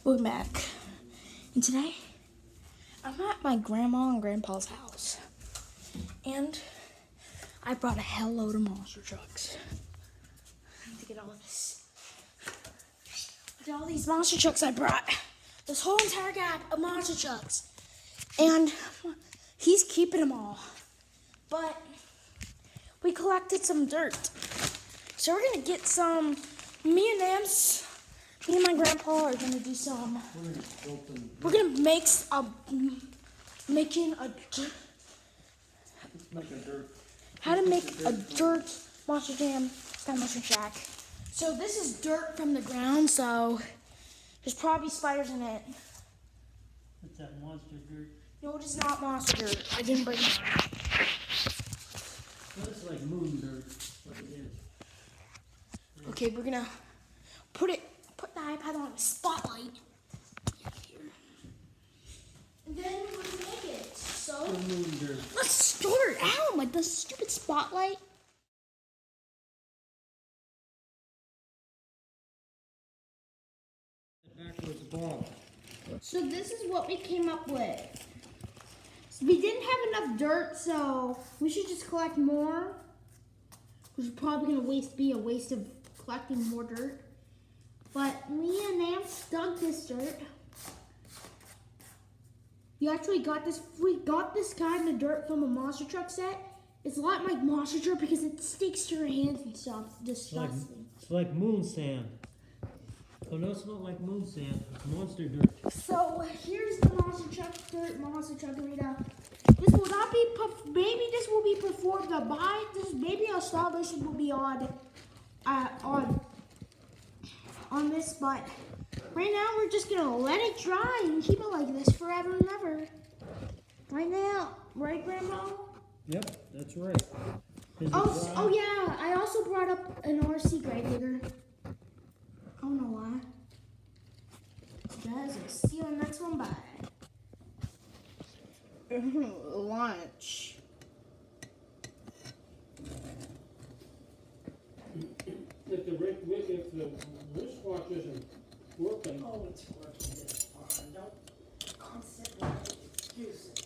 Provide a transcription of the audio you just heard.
Welcome back. And today, I'm at my grandma and grandpa's house. And I brought a hell load of monster trucks. To get all of this. Look at all these monster trucks I brought. This whole entire gap of monster trucks. And he's keeping them all. But we collected some dirt. So we're gonna get some, me and my grandpa are gonna do some. We're gonna make how to make a dirt Monster Jam Sky Monster Shack. So this is dirt from the ground, so there's probably spiders in it. What's that, monster dirt? No, it is not monster dirt. I didn't bring it. Well, it's like moon dirt. What it is. Okay, we're gonna put the iPad on a spotlight here. And then we're gonna make it. So Moon dirt. let's start. Ow, my the stupid spotlight. Backwards ball. So this is what we came up with. So we didn't have enough dirt, so we should just collect more. Which is probably gonna be a waste of collecting more dirt. But me and Nance dug this dirt. We got this kind of dirt from a monster truck set. It's a lot like monster dirt because it sticks to your hands and stuff. Disgusting. It's like moon sand. Oh no, it's not like moon sand. It's monster dirt. So here's the monster truck dirt, monster truck arena. This will not be maybe this will be performed by this. Maybe a celebration will be on this, but right now we're just gonna let it dry and keep it like this forever and ever. Right now, right, Grandma? Yep, that's right. Oh yeah, I also brought up an RC grave digger. I don't know why. Guys, we'll see you on the next one. Bye. Lunch. If the wristwatch isn't working. Oh, it's working. It's fine. Don't constantly use it.